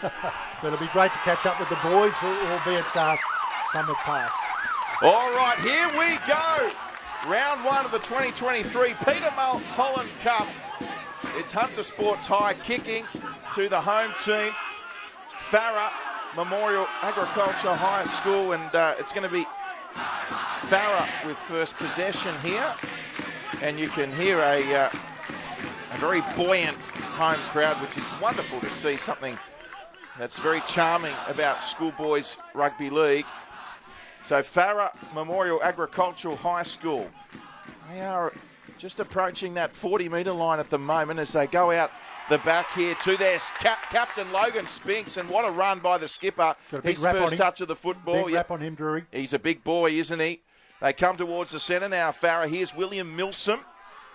But it'll be great to catch up with the boys, albeit some have passed. All right, here we go. Round one of the 2023 Peter Mulholland Cup. It's Hunter Sports High kicking to the home team, Farah Memorial Agriculture High School, and it's going to be Farah with first possession here. And you can hear a very buoyant home crowd, which is wonderful to see, something that's very charming about Schoolboys Rugby League. So Farah Memorial Agricultural High School, they are just approaching that 40-metre line at the moment as they go out the back here to their captain, Logan Spinks, and what a run by the skipper. His first touch of the football. Big rap on him, Drury. He's a big boy, isn't he? They come towards the centre now, Farah. Here's William Milsom,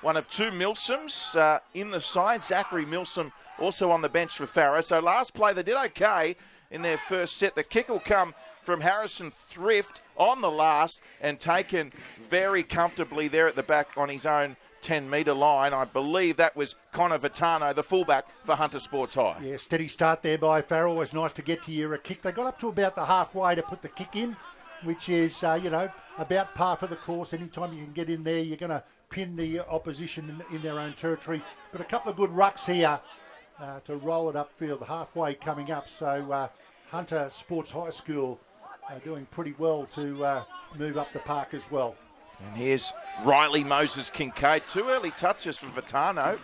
one of two Milsoms in the side. Zachary Milsom also on the bench for Farah. So last play, they did okay in their first set. The kick will come from Harrison Thrift on the last and taken very comfortably there at the back on his own 10-metre line. I believe that was Connor Vitano, the fullback for Hunter Sports High. Yeah, steady start there by Farrell. Always nice to get to your kick. They got up to about the halfway to put the kick in, which is, about par for the course. Anytime you can get in there, you're going to pin the opposition in their own territory. But a couple of good rucks here to roll it upfield, halfway coming up. So Hunter Sports High School doing pretty well to move up the park as well. And here's Riley Moses Kincaid. 2 early touches for Vitano.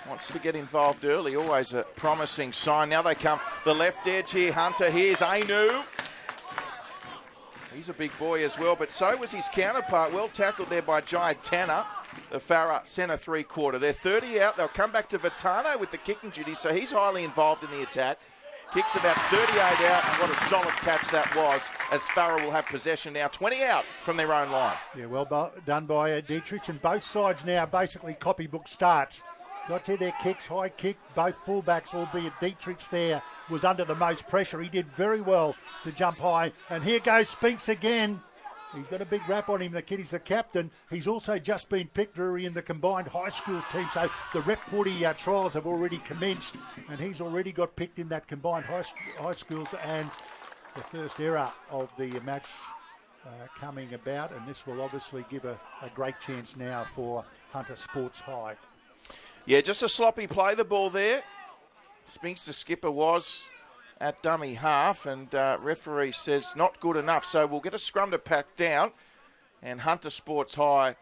Wants to get involved early, always a promising sign. Now they come the left edge here, Hunter. Here's Ainu. He's a big boy as well, but so was his counterpart. Well tackled there by Jai Tanner, the Farah centre three-quarter. They're 30 out. They'll come back to Vitano with the kicking duty, so he's highly involved in the attack. Kicks about 38 out, and what a solid catch that was, as Farah will have possession now. 20 out from their own line. Yeah, well done by Dietrich, and both sides now basically copybook starts. Got to their kicks, high kick, both fullbacks, albeit Dietrich there was under the most pressure. He did very well to jump high, and here goes Spinks again. He's got a big rap on him. The kid is the captain. He's also just been picked, Drury, in the combined high schools team. So the Rep 40 trials have already commenced, and he's already got picked in that combined high schools. And the first error of the match coming about, and this will obviously give a great chance now for Hunter Sports High. Yeah, just a sloppy play, the ball there. Spinks, the skipper, was at dummy half, and referee says not good enough. So we'll get a scrum to pack down, and Hunter Sports High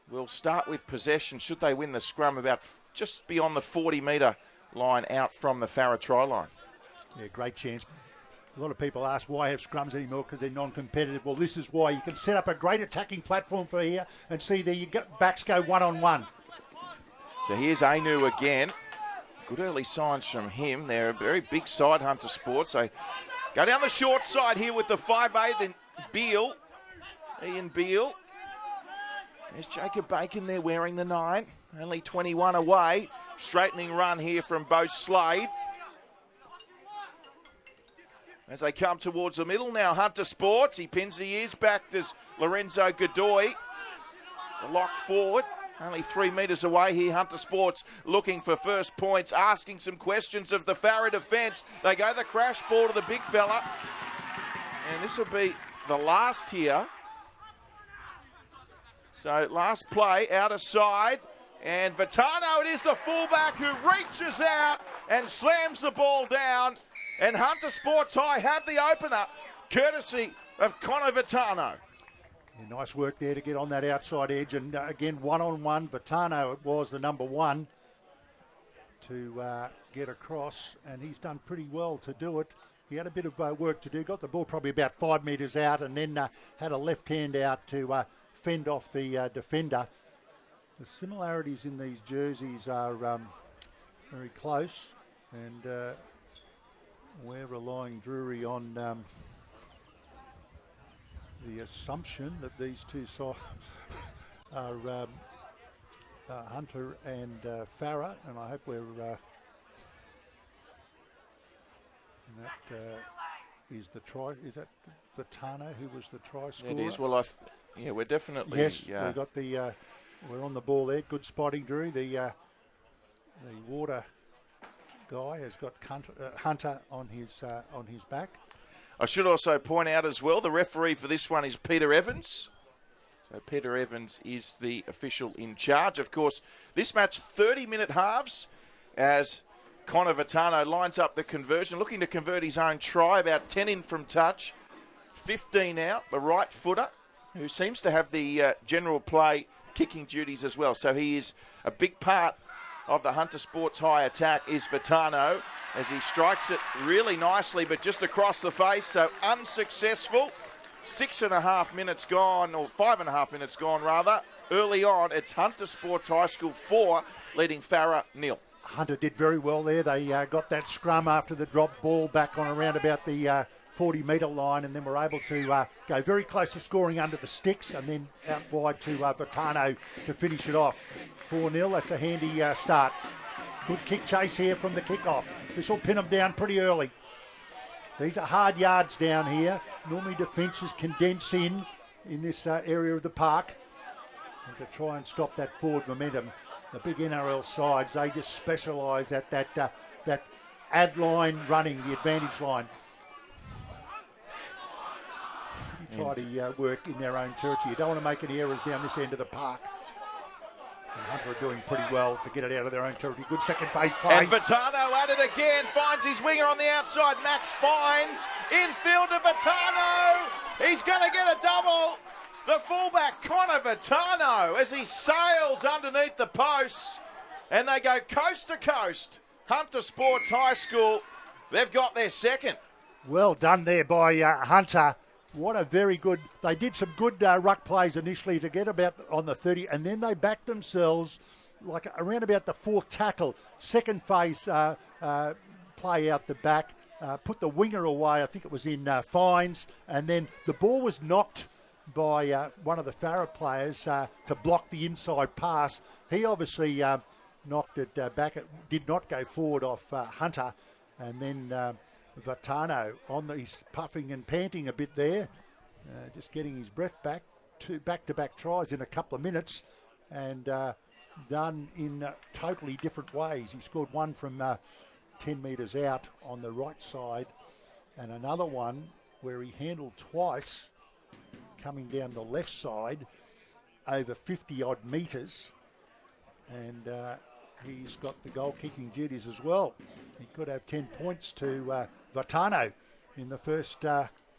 will start with possession should they win the scrum about just beyond the 40-metre line out from the Farah try line. Yeah, great chance. A lot of people ask why have scrums anymore because they're non-competitive. Well, this is why. You can set up a great attacking platform for here and see there you get backs go one-on-one. So here's Ainu again. Good early signs from him. They're a very big side, Hunter Sports. They go down the short side here with the 5'8", then Beale. Ian Beale. There's Jacob Bacon there wearing the 9. Only 21 away. Straightening run here from Bo Slade. As they come towards the middle now, Hunter Sports. He pins the ears back. There's Lorenzo Godoy. The lock forward. Only 3 metres away here, Hunter Sports looking for first points, asking some questions of the Farah defence. They go the crash ball to the big fella. And this will be the last here. So last play, outer side. And Vitano, it is the fullback who reaches out and slams the ball down. And Hunter Sports High have the opener, courtesy of Connor Vitano. Yeah, nice work there to get on that outside edge. And again, one-on-one, Vitano, it was the number 1 to get across. And he's done pretty well to do it. He had a bit of work to do. Got the ball probably about 5 metres out and then had a left hand out to fend off the defender. The similarities in these jerseys are very close. And we're relying, Drury, on the assumption that these two are Hunter and Farah, and I hope we're and that is the try. Is that Vitano who was the try scorer? It is. Well, yeah, we're definitely. Yes, we got the. We're on the ball there. Good spotting, Drew. The water guy has got Hunter on his back. I should also point out as well, the referee for this one is Peter Evans. So Peter Evans is the official in charge. Of course, this match 30-minute halves as Connor Vitano lines up the conversion, looking to convert his own try, about 10 in from touch, 15 out, the right footer, who seems to have the general play kicking duties as well. So he is a big part of the Hunter Sports High attack is Vitano as he strikes it really nicely, but just across the face, so unsuccessful. 6.5 minutes gone, or 5.5 minutes gone rather. Early on, it's Hunter Sports High School 4, leading Farah 0. Hunter did very well there. They got that scrum after the drop ball back on around about the 40-metre line, and then were able to go very close to scoring under the sticks, and then out wide to Vitano to finish it off. 4-0, that's a handy start. Good kick chase here from the kickoff. This will pin them down pretty early. These are hard yards down here. Normally defences condense in this area of the park, and to try and stop that forward momentum. The big NRL sides, they just specialise at that ad line running, the advantage line. You try to work in their own territory. You don't want to make any errors down this end of the park. And Hunter are doing pretty well to get it out of their own territory. Good second phase play. And Vitano at it again, finds his winger on the outside. Max finds, infield to Vitano. He's going to get a double. The fullback, Connor Vitano, as he sails underneath the posts. And they go coast to coast. Hunter Sports High School, they've got their second. Well done there by Hunter. What a very good... They did some good ruck plays initially to get about on the 30, and then they backed themselves like around about the fourth tackle. Second phase play out the back, put the winger away. I think it was in fines, and then the ball was knocked by one of the Farah players to block the inside pass. He obviously knocked it back. It did not go forward off Hunter, and then... Vitano he's puffing and panting a bit there, just getting his breath back. 2 back-to-back tries in a couple of minutes, and done in totally different ways. He scored one from 10 metres out on the right side, and another one where he handled twice coming down the left side over 50-odd metres, and he's got the goal-kicking duties as well. He could have 10 points to Vitano in the first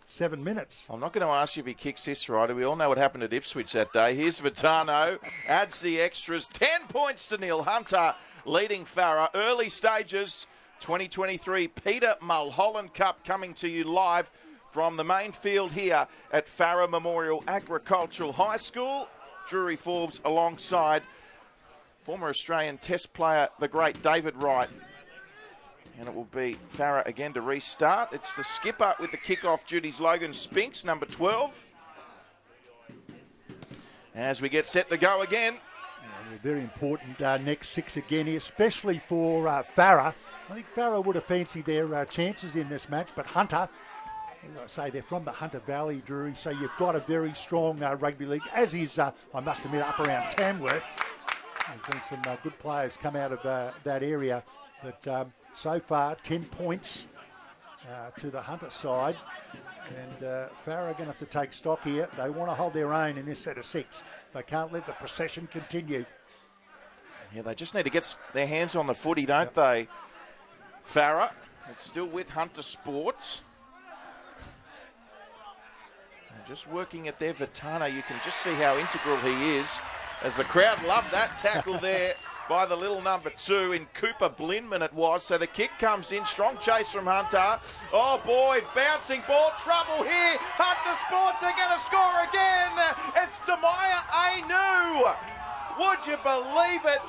7 minutes. I'm not going to ask you if he kicks this right. We all know what happened at Ipswich that day. Here's Vitano, adds the extras. 10 points to 0. Hunter leading Farah. Early stages, 2023 Peter Mulholland Cup coming to you live from the main field here at Farah Memorial Agricultural High School. Drury Forbes alongside former Australian Test player, the great David Wright. And it will be Farah again to restart. It's the skipper with the kickoff duties, Logan Spinks, number 12. As we get set to go again. Yeah, very important next 6 again, especially for Farah. I think Farah would have fancied their chances in this match, but Hunter, as I say, they're from the Hunter Valley, Drury, so you've got a very strong rugby league, as is, I must admit, up around Tamworth. There's been some good players come out of that area, but so far 10 points to the Hunter side, and Farah are going to have to take stock here. They want to hold their own in this set of 6. They can't let the procession continue. Yeah, they just need to get their hands on the footy, don't they? Farah, it's still with Hunter Sports. And just working at their Vitano, you can just see how integral he is. As the crowd loved that tackle there by the little number 2 in Cooper Blinman it was. So the kick comes in, strong chase from Hunter. Oh boy, bouncing ball, trouble here. Hunter Sports are going to score again. It's Demaya Ainu. Would you believe it?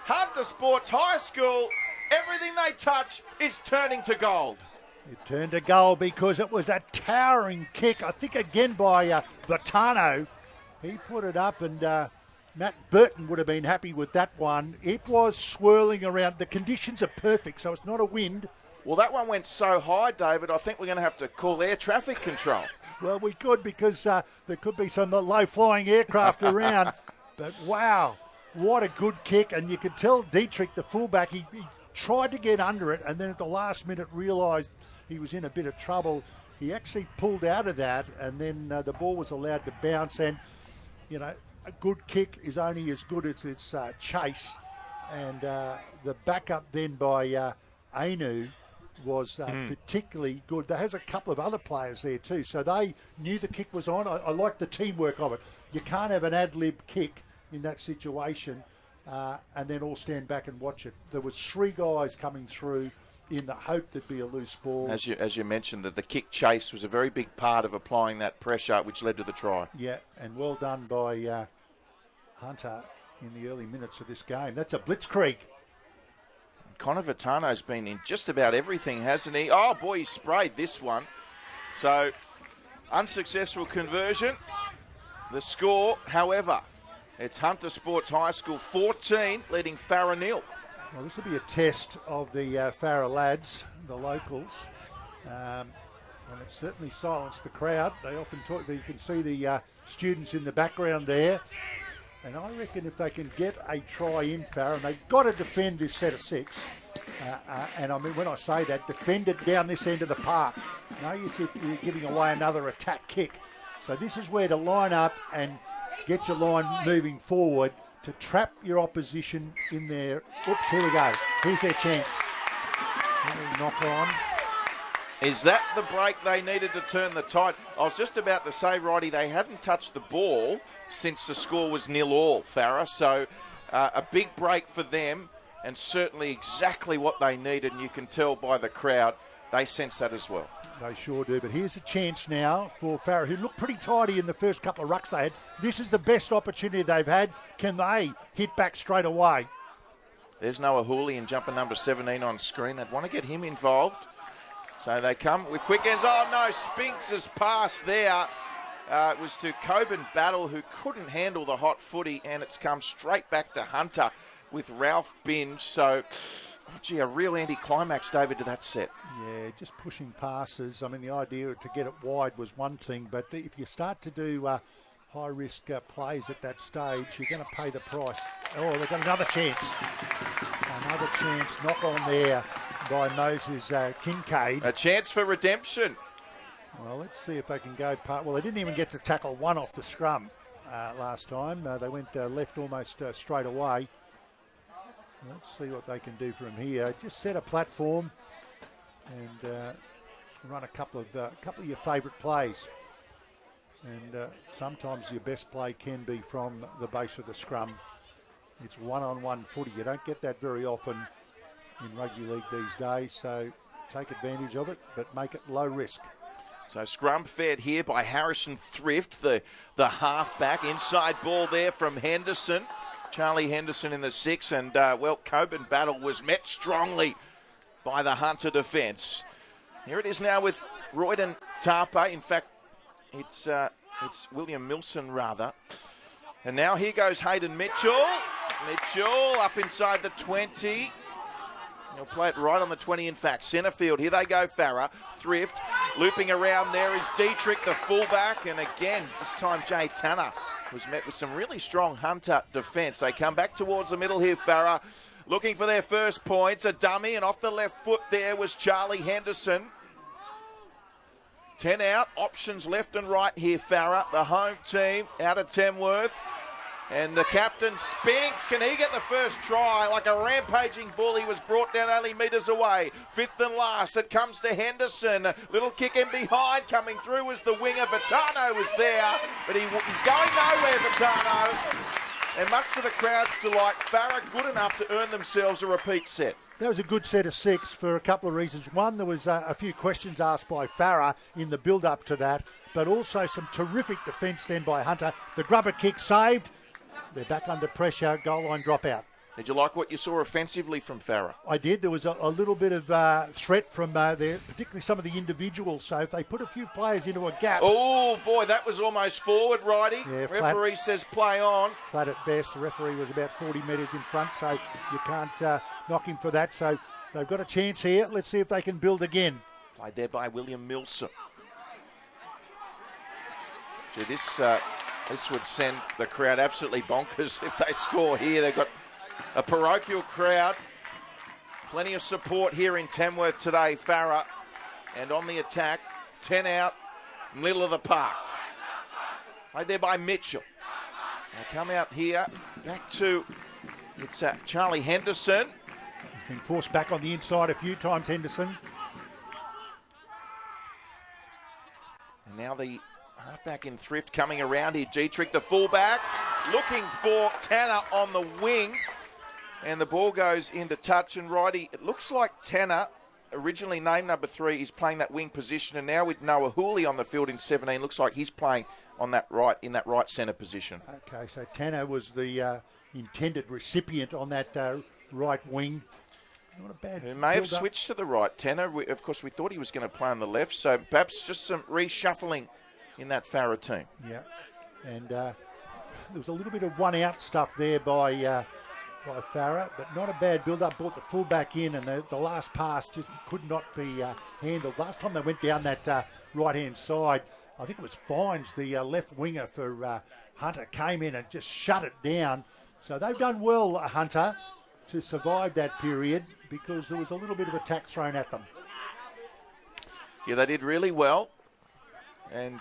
Hunter Sports High School, everything they touch is turning to gold. It turned to goal because it was a towering kick, I think again by Vitano. He put it up, and Matt Burton would have been happy with that one. It was swirling around. The conditions are perfect, so it's not a wind. Well, that one went so high, David, I think we're going to have to call air traffic control. Well, we could, because there could be some low-flying aircraft around. But, wow, what a good kick. And you could tell Dietrich, the fullback, he tried to get under it, and then at the last minute realised he was in a bit of trouble. He actually pulled out of that, and then the ball was allowed to bounce. And, you know, a good kick is only as good as its chase. And the backup then by Ainu was particularly good. There has a couple of other players there too, so they knew the kick was on. I like the teamwork of it. You can't have an ad-lib kick in that situation and then all stand back and watch it. There was 3 guys coming through in the hope there'd be a loose ball. As you mentioned, that the kick chase was a very big part of applying that pressure, which led to the try. Yeah, and well done by Hunter in the early minutes of this game. That's a blitzkrieg. Connor Vitano's been in just about everything, hasn't he? Oh, boy, he sprayed this one. So, unsuccessful conversion. The score, however, it's Hunter Sports High School 14, leading Farah 0. Well, this will be a test of the Farah lads, the locals. And it certainly silenced the crowd. They often talk, you can see the students in the background there. And I reckon if they can get a try in Farah, and they've got to defend this set of 6. And I mean, when I say that, defend it down this end of the park. No use if you're giving away another attack kick. So this is where to line up and get your line moving forward to trap your opposition in there. Oops, here we go. Here's their chance. Knock on. Is that the break they needed to turn the tide? I was just about to say, Roddy, they hadn't touched the ball since the score was 0-0, Farah. So a big break for them, and certainly exactly what they needed. And you can tell by the crowd, they sense that as well. They sure do. But here's a chance now for Farah, who looked pretty tidy in the first couple of rucks they had. This is the best opportunity they've had. Can they hit back straight away? There's Noah Hooley and jumper number 17 on screen. They'd want to get him involved. So they come with quick ends. Oh, no, Spinks' pass there. It was to Coben Battle, who couldn't handle the hot footy, and it's come straight back to Hunter with Ralph Binge. So, a real anticlimax, David, to that set. Yeah, just pushing passes. I mean, the idea to get it wide was one thing, but if you start to do high-risk plays at that stage, you're going to pay the price. Oh, they've got another chance. Another chance. Knock on there by Moses Kincaid. A chance for redemption. Well, let's see if they can go part. Well, they didn't even get to tackle one off the scrum last time. They went left almost straight away. Let's see what they can do from here. Just set a platform and run a couple of your favourite plays. And sometimes your best play can be from the base of the scrum. It's one-on-one footy. You don't get that very often in rugby league these days, so take advantage of it, but make it low risk. So scrum fed here by Harrison Thrift, the halfback. Inside ball there from Henderson. Charlie Henderson in the 6, and Coben Battle was met strongly by the Hunter defence. Here it is now with Royden Tapa. In fact, it's William Milson rather. And now here goes Hayden Mitchell. Mitchell up inside the 20. He'll play it right on the 20, in fact. Centre field. Here they go, Farah. Thrift. Looping around there is Dietrich, the fullback. And again, this time Jay Tanner was met with some really strong Hunter defence. They come back towards the middle here, Farah. Looking for their first points. A dummy, and off the left foot there was Charlie Henderson. 10 out. Options left and right here, Farah. The home team out of Tamworth. And the captain, Spinks, can he get the first try? Like a rampaging bull, he was brought down only metres away. 5th and last, it comes to Henderson. Little kick in behind, coming through was the winger. Vitano was there, but he's going nowhere, Vitano. And much to the crowd's delight, Farah good enough to earn themselves a repeat set. That was a good set of 6 for a couple of reasons. One, there was a few questions asked by Farah in the build-up to that, but also some terrific defence then by Hunter. The grubber kick saved. They're back under pressure, goal line dropout. Did you like what you saw offensively from Farah? I did. There was a little bit of threat from there, particularly some of the individuals. So if they put a few players into a gap. Oh, boy, that was almost forward, righty. Yeah, referee says play on. Flat at best. The referee was about 40 metres in front, so you can't knock him for that. So they've got a chance here. Let's see if they can build again. Played there by William Milson. Gee, this would send the crowd absolutely bonkers if they score here. They've got a parochial crowd Plenty of support here in Tamworth today, Farah. And on the attack, 10 out, middle of the park. Played there by Mitchell. They come out here, back to, it's Charlie Henderson. He's been forced back on the inside a few times, Henderson. And now the halfback in Thrift coming around here. Dietrich, the fullback, looking for Tanner on the wing. And the ball goes into touch and righty. It looks like Tanner, originally named number 3, is playing that wing position. And now with Noah Hooley on the field in 17, looks like he's playing on that right, in that right centre position. Okay, so Tanner was the intended recipient on that right wing. Not a bad. Who may have switched to the right. Tanner, of course, we thought he was going to play on the left. So perhaps just some reshuffling in that Farah team. Yeah, and there was a little bit of one-out stuff there by Farah, but not a bad build-up. Brought the fullback in, and the last pass just could not be handled. Last time they went down that right-hand side, I think it was Fines, the left winger for Hunter, came in and just shut it down. So they've done well, Hunter, to survive that period because there was a little bit of attack thrown at them. Yeah, they did really well. And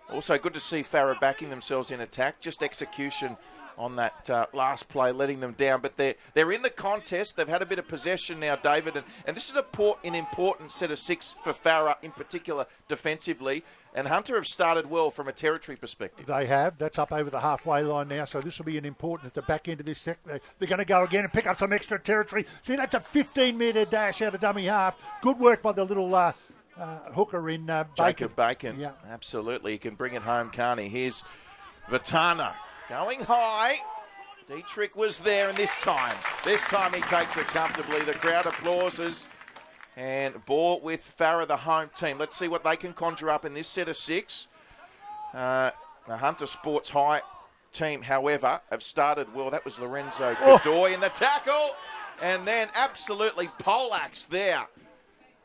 also good to see Farah backing themselves in attack. Just execution on that last play, letting them down. But they're in the contest. They've had a bit of possession now, David. And this is an important set of 6 for Farah, in particular defensively. And Hunter have started well from a territory perspective. They have. That's up over the halfway line now. So this will be an important at the back end of this sec. They're going to go again and pick up some extra territory. See, that's a 15-metre dash out of dummy half. Good work by the little hooker in Bacon. Jacob Bacon. Yeah. Absolutely. He can bring it home, can't he? Here's Vitana going high. Dietrich was there, and this time he takes it comfortably. The crowd applauses. And ball with Farah, the home team. Let's see what they can conjure up in this set of 6. The Hunter Sports High team, however, have started well. That was Lorenzo Godoy in the tackle. And then absolutely poleaxed there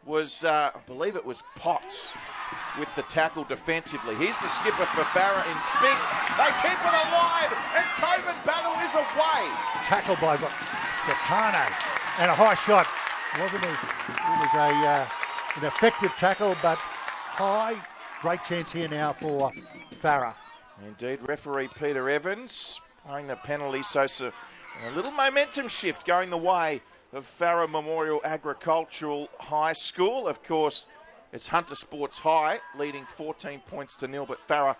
was, I believe it was Potts with the tackle defensively. Here's the skipper for Farah in Spinks. They keep it alive, and Coben Battle is away. Tackle by Gaetano, and a high shot. Wasn't it? It was an effective tackle, but high. Great chance here now for Farah. Indeed, referee Peter Evans playing the penalty, so a little momentum shift going the way of Farah Memorial Agricultural High School. Of course, it's Hunter Sports High leading 14 points to 0, but Farah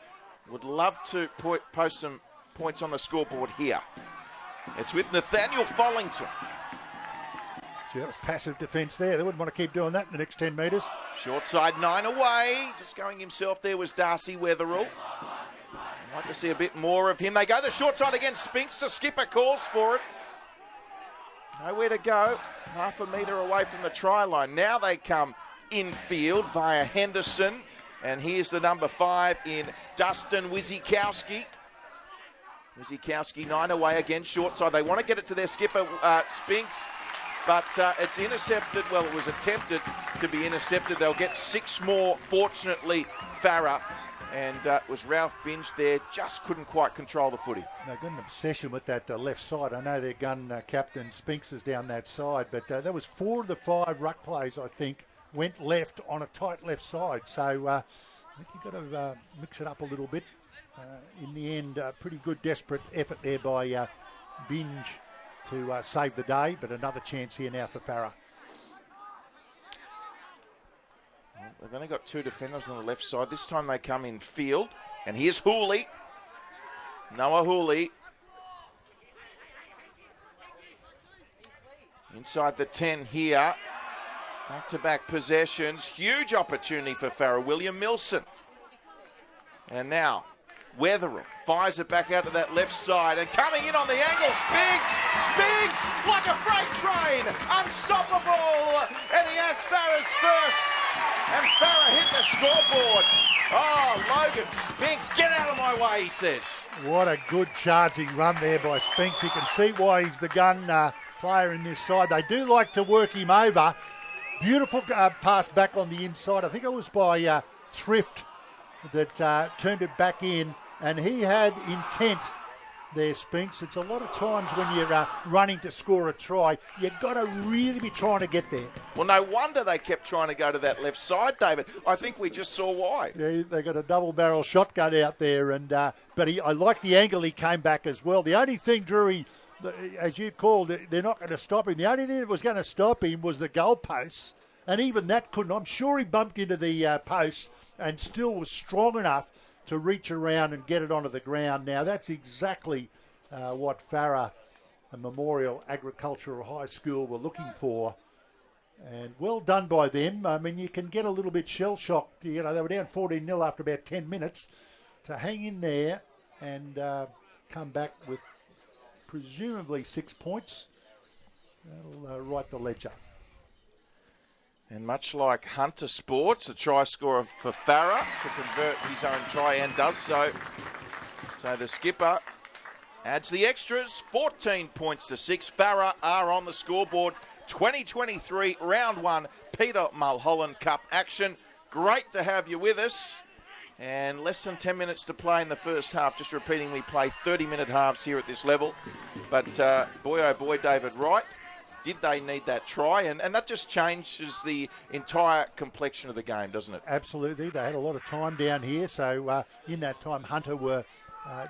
would love to post some points on the scoreboard here. It's with Nathaniel Follington. Gee, that was passive defence there. They wouldn't want to keep doing that in the next 10 metres. Short side 9 away. Just going himself there was Darcy Wetherill. I'd like to see a bit more of him. They go the short side again. Spinks, the skipper calls for it. Nowhere to go. Half a metre away from the try line. Now they come infield via Henderson. And here's the number 5 in Dustin Wizikowski. Wizikowski 9 away again, short side. They want to get it to their skipper, Spinks. But it's intercepted. Well, it was attempted to be intercepted. They'll get 6 more, fortunately, Farah. And it was Ralph Binge there. Just couldn't quite control the footy. They've got an obsession with that left side. I know their gun captain Spinks is down that side. But that was 4 of the 5 ruck plays, I think, went left on a tight left side. So I think you've got to mix it up a little bit. In the end, pretty good desperate effort there by Binge to save the day, but another chance here now for Farah. They've only got 2 defenders on the left side. This time they come in field, and here's Hooley. Noah Hooley. Inside the 10 here. Back-to-back possessions. Huge opportunity for Farah. William Milson. And now Wetherill fires it back out to that left side, and coming in on the angle, Spinks like a freight train, unstoppable, and he has Farah's first, and Farah hit the scoreboard. Oh, Logan Spinks, get out of my way, he says. What a good charging run there by Spinks. You can see why he's the gun player in this side. They do like to work him over. Beautiful pass back on the inside. I think it was by Thrift that turned it back in, and he had intent there, Spinks. It's a lot of times when you're running to score a try, you've got to really be trying to get there. Well, no wonder they kept trying to go to that left side, David. I think we just saw why. Yeah, they got a double-barrel shotgun out there, and but I like the angle he came back as well. The only thing, Drew, as you called, they're not going to stop him. The only thing that was going to stop him was the goalposts, and even that couldn't. I'm sure he bumped into the posts and still was strong enough to reach around and get it onto the ground. Now, that's exactly what Farah Memorial Agricultural High School were looking for. And well done by them. I mean, you can get a little bit shell-shocked. You know, they were down 14-0 after about 10 minutes. To hang in there and come back with presumably 6 points, that'll write the ledger. And much like Hunter Sports, the try scorer for Farah to convert his own try and does so. So the skipper adds the extras, 14 points to 6. Farah are on the scoreboard. 2023 Round 1 Peter Mulholland Cup action. Great to have you with us. And less than 10 minutes to play in the first half. Just repeating, we play 30-minute halves here at this level. But boy, oh boy, David Wright, did they need that try? And that just changes the entire complexion of the game, doesn't it? Absolutely. They had a lot of time down here. So in that time, Hunter were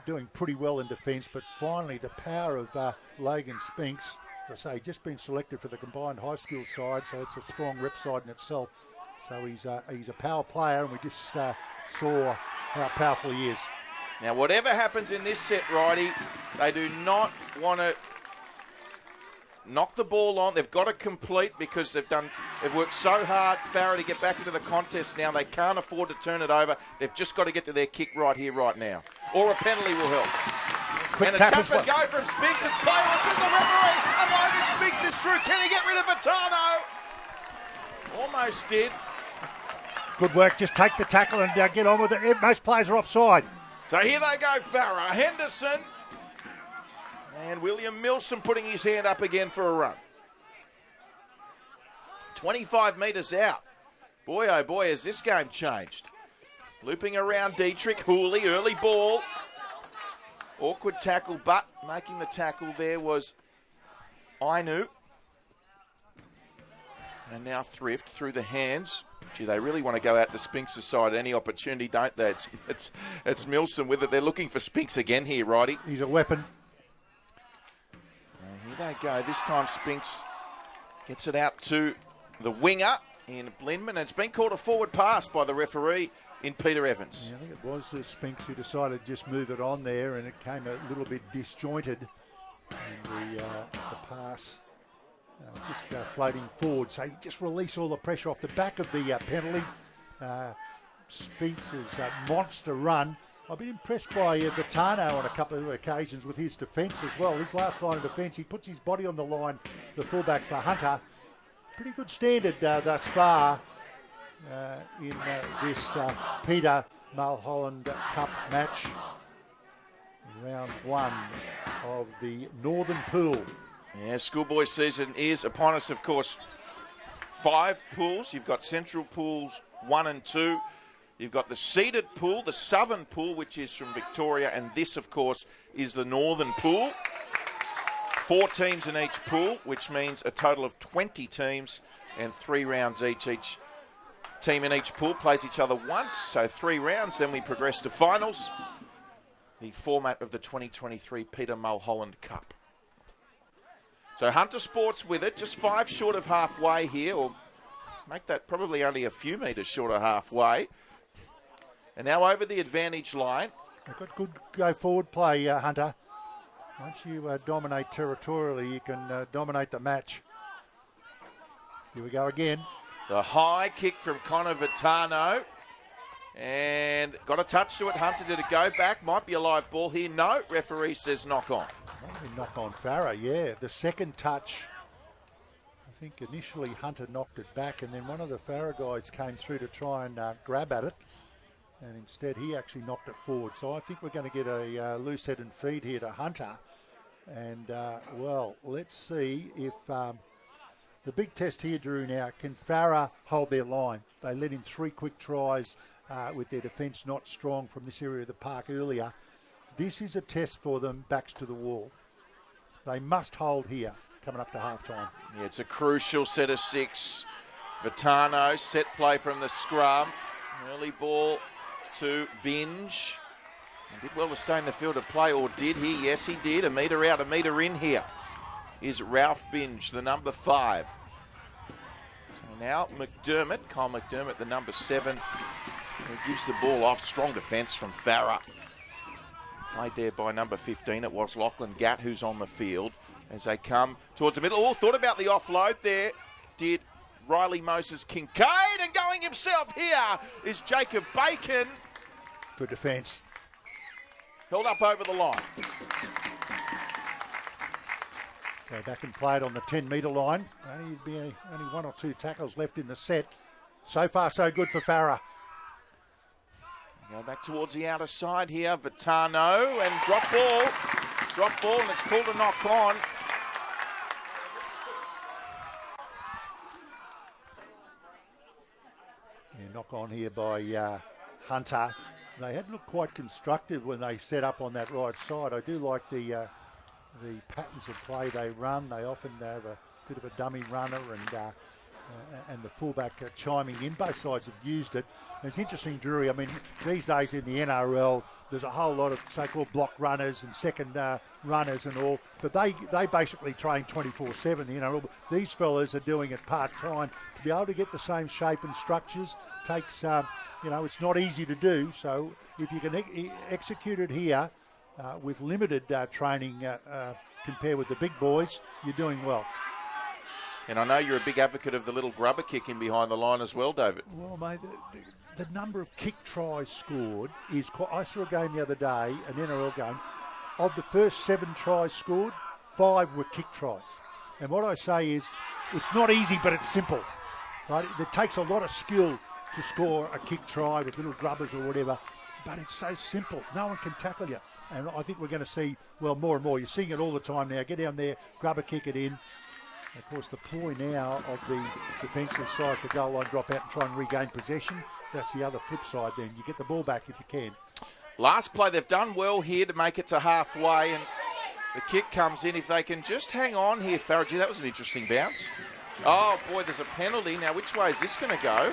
doing pretty well in defence. But finally, the power of Logan Spinks, as I say, just been selected for the combined high school side. So it's a strong rep side in itself. So he's a power player, and we just saw how powerful he is. Now, whatever happens in this set, Righty, they do not want to knock the ball on. They've got to complete because they've worked so hard, Farah, to get back into the contest now. They can't afford to turn it over. They've just got to get to their kick right here, right now. Or a penalty will help. Quick and a tap tap as and well. go from Spinks. It's play on to the referee. And Logan Spinks is through. Can he get rid of Vitano? Almost did. Good work. Just take the tackle and get on with it. Most players are offside. So here they go, Farah, Henderson, and William Milson putting his hand up again for a run. 25 metres out. Boy, oh boy, has this game changed. Looping around Dietrich, Hooley, early ball. Awkward tackle, but making the tackle there was Ainu. And now Thrift through the hands. Gee, they really want to go out to Spinks' side at any opportunity, don't they? It's Milson with it. They're looking for Spinks again here, Righty. He's a weapon. And here they go. This time Spinks gets it out to the winger in Blindman. And it's been called a forward pass by the referee in Peter Evans. Yeah, I think it was Spinks who decided to just move it on there, and it came a little bit disjointed. And the pass just floating forward. So you just release all the pressure off the back of the penalty. Spinks' monster run. I've been impressed by Vitano on a couple of occasions with his defence as well. His last line of defence, he puts his body on the line, the fullback for Hunter. Pretty good standard thus far in this Peter Mulholland Cup match. Round 1 of the Northern Pool. Yeah, Schoolboy season is upon us, of course. 5 pools. You've got Central Pools 1 and 2. You've got the seeded pool, the Southern Pool, which is from Victoria, and this, of course, is the Northern Pool. 4 teams in each pool, which means a total of 20 teams and 3 rounds each. Each team in each pool plays each other once, so 3 rounds. Then we progress to finals. The format of the 2023 Peter Mulholland Cup. So Hunter Sports with it, just 5 short of halfway here, or make that probably only a few metres short of halfway. And now over the advantage line. They've got good go-forward play, Hunter. Once you dominate territorially, you can dominate the match. Here we go again. The high kick from Connor Vitano. And got a touch to it. Hunter did a go back. Might be a live ball here. No, referee says knock on. Might be knock on Farah, yeah. The second touch, I think initially Hunter knocked it back, and then one of the Farah guys came through to try and grab at it. And instead he actually knocked it forward. So I think we're going to get a loose head and feed here to Hunter. And, well, let's see if the big test here, Drew, now, can Farah hold their line? They let in 3 quick tries with their defence not strong from this area of the park earlier. This is a test for them, backs to the wall. They must hold here, coming up to half-time. Yeah, it's a crucial set of 6. Vitano, set play from the scrum. Early ball to Binge. He did well to stay in the field of play, or did he? Yes, he did. A metre out, a metre in here is Ralph Binge, the number 5. So now McDermott, Kyle McDermott, the number 7, who gives the ball off. Strong defence from Farah. Played there by number 15. It was Lachlan Gatt who's on the field as they come towards the middle. Oh, thought about the offload there. Did Riley Moses Kincaid, and going himself here is Jacob Bacon. Good defence. Held up over the line. Go back and play it on the 10-metre line. Only 1 or 2 tackles left in the set. So far, so good for Farah. Go back towards the outer side here. Vitano, and drop ball. Drop ball, and it's called a knock on. Yeah, knock on here by Hunter. They had looked quite constructive when they set up on that right side. I do like the patterns of play they run. They often have a bit of a dummy runner and the fullback chiming in. Both sides have used it. It's interesting, Drury. I mean, these days in the NRL, there's a whole lot of so-called block runners and second runners and all, but they basically train 24/7. The NRL. These fellas are doing it part-time. To be able to get the same shape and structures takes, it's not easy to do. So if you can execute it here with limited training compared with the big boys, you're doing well. And I know you're a big advocate of the little grubber kick in behind the line as well, David. Well, mate, the number of kick tries scored is quite... I saw a game the other day, an NRL game. Of the first 7 tries scored, 5 were kick tries. And what I say is, it's not easy, but it's simple. Right? It takes a lot of skill to score a kick try with little grubbers or whatever, but it's so simple. No one can tackle you. And I think we're going to see, well, more and more. You're seeing it all the time now. Get down there, grubber kick it in. Of course, the ploy now of the defensive side to goal line, drop out and try and regain possession. That's the other flip side then. You get the ball back if you can. Last play, they've done well here to make it to halfway, and the kick comes in. If they can just hang on here, Farah, that was an interesting bounce. Oh, boy, there's a penalty. Now, which way is this going to go?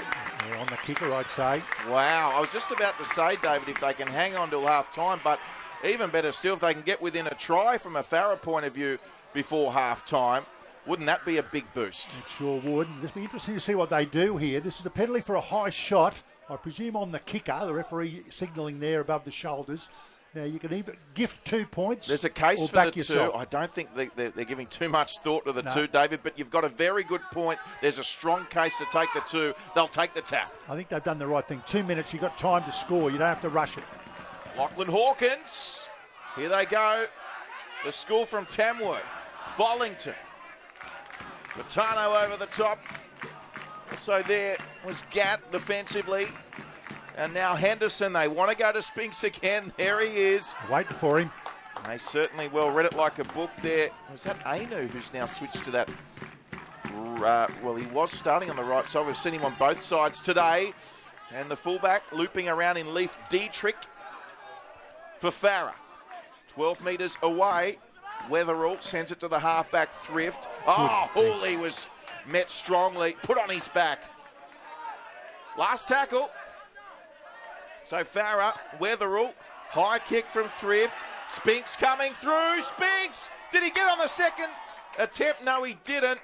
Yeah, on the kicker, I'd say. Wow. I was just about to say, David, if they can hang on till half-time, but even better still, if they can get within a try from a Farah point of view before half-time, wouldn't that be a big boost? It sure would. It'll be interesting to see what they do here. This is a penalty for a high shot, I presume on the kicker, the referee signalling there above the shoulders. Now, you can either gift 2 points. There's a case or for back the yourself. 2. I don't think they're giving too much thought to the 2, David, but you've got a very good point. There's a strong case to take the 2. They'll take the tap. I think they've done the right thing. 2 minutes, you've got time to score. You don't have to rush it. Lachlan Hawkins. Here they go. The school from Tamworth. Follington. Matano over the top. So there was Gatt defensively. And now Henderson, they want to go to Spinks again. There he is. Waiting for him. They certainly well read it like a book there. Was that Anu who's now switched to that? Well, he was starting on the right side. We've seen him on both sides today. And the fullback looping around in Leaf Dietrich for Farah. 12 metres away. Weatherall sends it to the halfback Thrift. Oh, Hooley was met strongly. Put on his back. Last tackle. So Farah, Weatherall, high kick from Thrift. Spinks coming through. Spinks! Did he get on the second attempt? No, he didn't.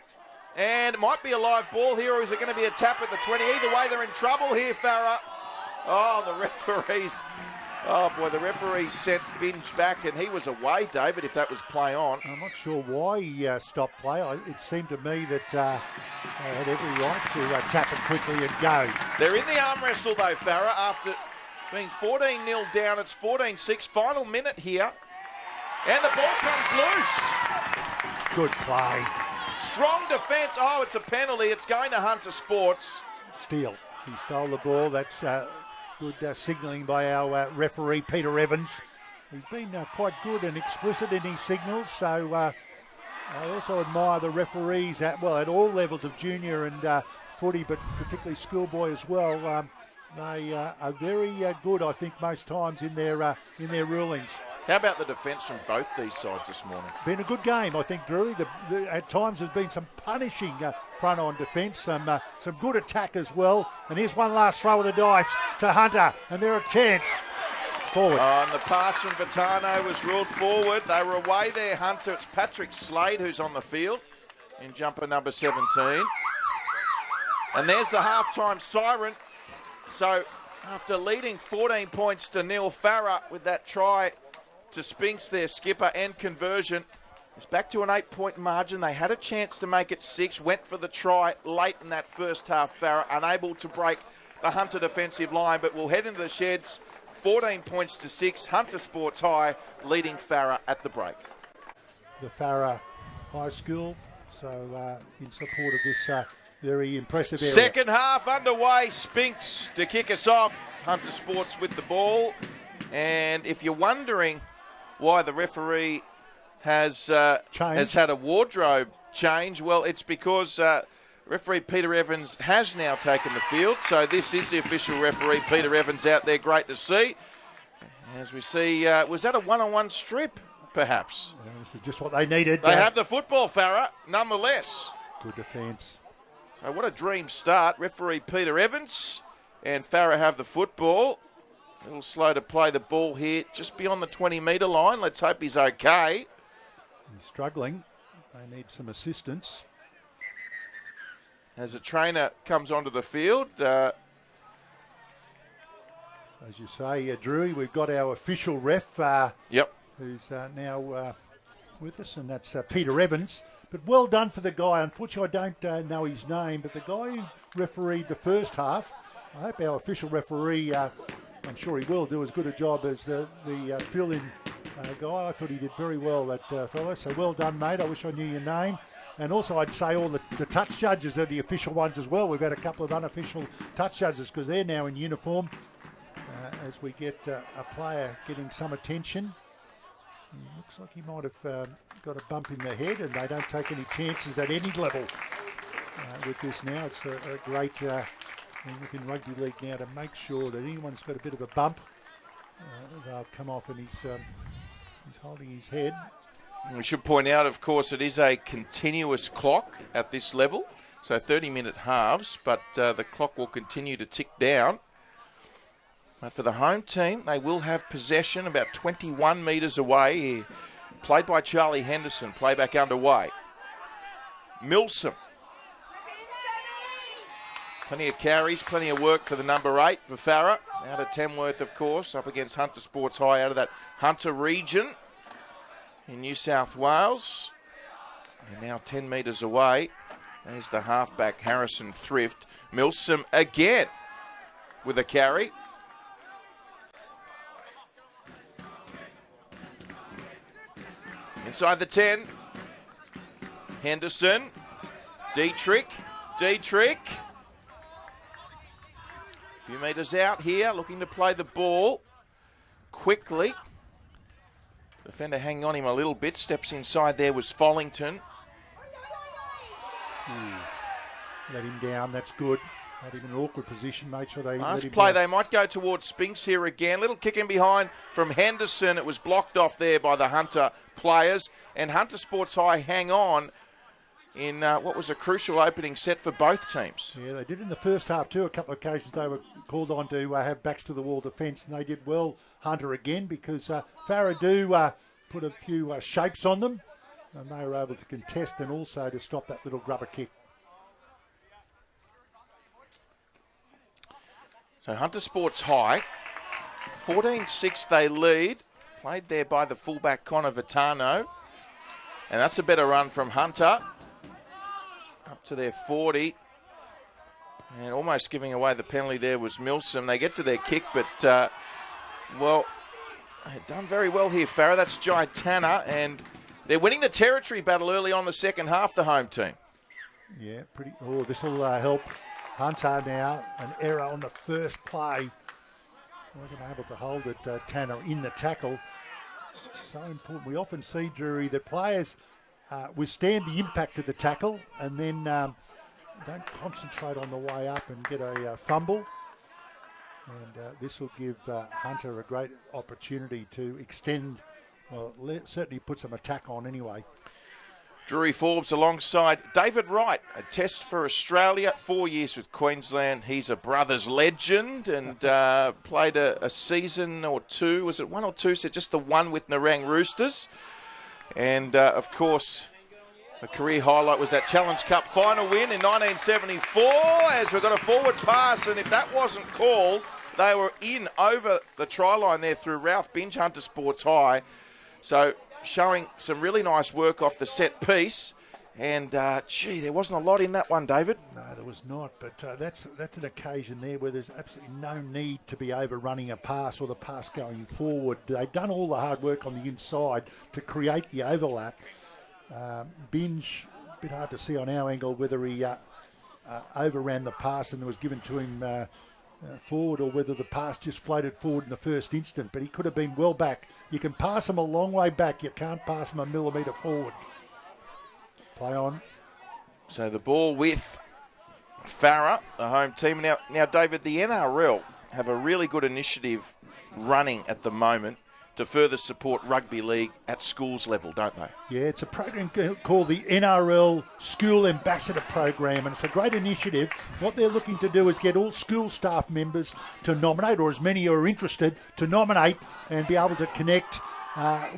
And it might be a live ball here, or is it going to be a tap at the 20? Either way, they're in trouble here, Farah. Oh, the referees. Oh, boy, the referee sent Binge back, and he was away, David, if that was play on. I'm not sure why he stopped play. It seemed to me that they had every right to tap it quickly and go. They're in the arm wrestle, though, Farah, after being 14-0 down. It's 14-6, final minute here. And the ball comes loose. Good play. Strong defence. Oh, it's a penalty. It's going to Hunter Sports. Steal. He stole the ball. That's good signalling by our referee, Peter Evans. He's been quite good and explicit in his signals. So I also admire the referees at all levels of junior and footy, but particularly schoolboy as well. They are very good, I think, most times in their rulings. How about the defence from both these sides this morning? Been a good game, I think, Drew. At times there's been some punishing front-on defence, some good attack as well. And here's one last throw of the dice to Hunter, and they're a chance. Forward. And the pass from Vitano was ruled forward. They were away there, Hunter. It's Patrick Slade who's on the field in jumper number 17. And there's the halftime siren. So after leading 14 points to nil, Farah with that try to Spinks, their skipper, and conversion. It's back to an 8-point margin. They had a chance to make it 6, went for the try late in that first half, Farah, unable to break the Hunter defensive line, but we'll head into the sheds. 14 points to 6, Hunter Sports High leading Farah at the break. The Farah High School, so in support of this very impressive area. Second half underway, Spinks to kick us off. Hunter Sports with the ball. And if you're wondering why the referee has had a wardrobe change, well, it's because referee Peter Evans has now taken the field. So this is the official referee, Peter Evans, out there. Great to see. As we see, was that a one-on-one strip, perhaps? Yeah, this is just what they needed. They have the football, Farah, nonetheless. Good defence. So what a dream start. Referee Peter Evans and Farah have the football. A little slow to play the ball here, just beyond the 20-metre line. Let's hope he's okay. He's struggling. They need some assistance. As a trainer comes onto the field. As you say, Drew, we've got our official ref who's now with us, and that's Peter Evans. But well done for the guy. Unfortunately, I don't know his name, but the guy who refereed the first half, I hope our official referee, I'm sure he will do as good a job as the fill-in guy. I thought he did very well, that fella. So well done, mate. I wish I knew your name. And also I'd say all the touch judges are the official ones as well. We've had a couple of unofficial touch judges because they're now in uniform as we get a player getting some attention. He looks like he might have got a bump in the head, and they don't take any chances at any level with this now. It's a great thing within rugby league now to make sure that anyone's got a bit of a bump, they'll come off, and he's holding his head. We should point out, of course, it is a continuous clock at this level, so 30-minute halves, but the clock will continue to tick down. But for the home team, they will have possession about 21 metres away here. Played by Charlie Henderson, playback underway. Milsom. Plenty of carries, plenty of work for the number 8 for Farah. Out of Tamworth, of course, up against Hunter Sports High out of that Hunter region in New South Wales. And now 10 metres away. There's the halfback, Harrison Thrift. Milsom again with a carry. Inside the 10. Henderson. Dietrich. A few metres out here, looking to play the ball quickly. Defender hanging on him a little bit. Steps inside there was Follington. Let him down, that's good. Had him in an awkward position, made sure they Nice let him play. down. They might go towards Spinks here again. Little kick in behind from Henderson. It was blocked off there by the Hunter players. And Hunter Sports High hang on in what was a crucial opening set for both teams. Yeah, they did in the first half too. A couple of occasions they were called on to have backs to the wall defence, and they did well, Hunter, again, because Farah do put a few shapes on them, and they were able to contest and also to stop that little grubber kick. So Hunter Sports High, 14-6 they lead. Played there by the fullback Connor Vitano. And that's a better run from Hunter. Up to their 40. And almost giving away the penalty there was Milsom. They get to their kick, but, well, they've done very well here, Farah. That's Jai Tanner. And they're winning the territory battle early on the second half, the home team. Yeah, pretty. Oh, this will help Hunter now. An error on the first play. Wasn't able to hold it, Tanner, in the tackle. So important. We often see, Drury, that players withstand the impact of the tackle and then don't concentrate on the way up and get a fumble. And this will give Hunter a great opportunity to extend, well, certainly put some attack on anyway. Drury Forbes alongside David Wright, a test for Australia, 4 years with Queensland. He's a brothers legend and played a season or two. Was it one or two? So just the one with Nerang Roosters. And, of course, a career highlight was that Challenge Cup final win in 1974 as we got a forward pass. And if that wasn't called, they were in over the try line there through Ralph Binge, Hunter Sports High. So showing some really nice work off the set piece. And, there wasn't a lot in that one, David. No, there was not. But that's an occasion there where there's absolutely no need to be overrunning a pass or the pass going forward. They've done all the hard work on the inside to create the overlap. Binge, a bit hard to see on our angle whether he overran the pass and it was given to him forward or whether the pass just floated forward in the first instant. But he could have been well back. You can pass him a long way back. You can't pass him a millimetre forward. Play on. So the ball with Farah, the home team. Now, David, the NRL have a really good initiative running at the moment to further support rugby league at schools level, don't they? Yeah, it's a program called the NRL School Ambassador Program, and it's a great initiative. What they're looking to do is get all school staff members to nominate, or as many who are interested, to nominate and be able to connect